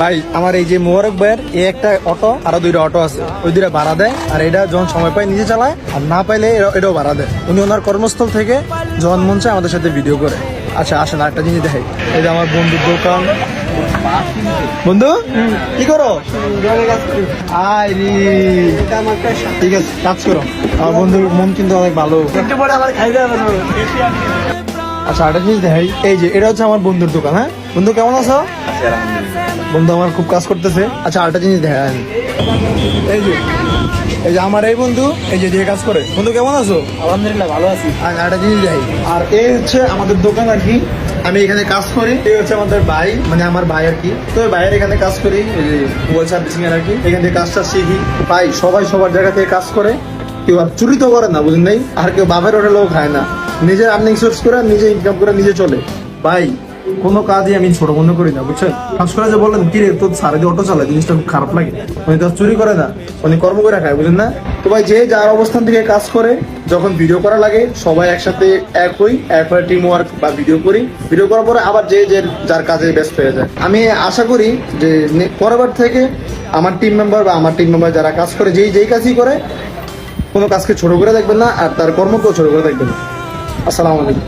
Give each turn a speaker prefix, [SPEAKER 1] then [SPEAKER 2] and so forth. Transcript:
[SPEAKER 1] ভাই আমার এই যে মোবারক ভাইয়ের এই একটা অটো আরো দুইটা অটো আছে, ওই দুইটা ভাড়া দেয়। আর এটা যখন সময় পায় নিজে চালায়, আর না পাইলে এটাও ভাড়া দেয়। উনি ওনার কর্মস্থল থেকে যখন মন চায় আমাদের সাথে ভিডিও করে। আচ্ছা আসেন একটা জিনিস দেখাই। এই যে আমার বন্ধুর দোকান। বন্ধু কি করো? আয় রে, ঠিক আছে কাজ করো। আমার বন্ধুর মন কিন্তু অনেক ভালো। আচ্ছা একটা জিনিস দেখাই। এই যে এটা হচ্ছে আমার বন্ধুর দোকান। হ্যাঁ বন্ধু কেমন আছো? বন্ধু আমার খুব কাজ করতেছে। আচ্ছা আরেকটা জিনিস দেখাই। এই যে আমার এই বন্ধু এই যে দিয়ে কাজ করে। বন্ধু কেমন আছো?
[SPEAKER 2] আলহামদুলিল্লাহ ভালো আছি।
[SPEAKER 1] আর একটা জিনিস দেখাই। আর এই হচ্ছে আমাদের দোকান আর কি। আমি এখানে কাজ করি। এই হচ্ছে আমাদের ভাই, মানে আমার ভাই আর কি। তো ভাইয়ের এখানে কাজ করি মোবাইল সার্ভিসিং এর আর কি। এখান থেকে কাজটা শিখি। ভাই সবাই সবার জায়গা থেকে কাজ করে, কেউ আর চুরি তো করে না, বুঝলেন নাই? আর কেউ বাপের হোটেলেও খায় না। নিজে আর্নিং সোর্স করে, নিজে ইনকাম করে, নিজে চলে। ভাই কোনো কাজই আমি ছোট মনে করি না, বুঝছেন? খাস করে যে বললেন কি রে তোর সারা দিয়ে অটো চালায়, জিনিসটা খুব খারাপ লাগে। উনি তো চুরি করে না, উনি কর্ম করে খায়, বুঝলেন না? তো ভাই যে যার অবস্থান থেকে কাজ করে, যখন ভিডিও করা লাগে সবাই একসাথে এক হই, একবার টিম ওয়ার্ক বা ভিডিও করি। ভিডিও করার পরে আবার যে যার কাজে ব্যস্ত হয়ে যায়। আমি আশা করি যে পরেরবার থেকে আমার টিম মেম্বার বা আমার টিম মেম্বার যারা কাজ করে, যেই কাজই করে, কোনো কাজকে ছোট করে দেখবেন না, আর তার কর্মকেও ছোট করে দেখবেন না। আসসালামু আলাইকুম।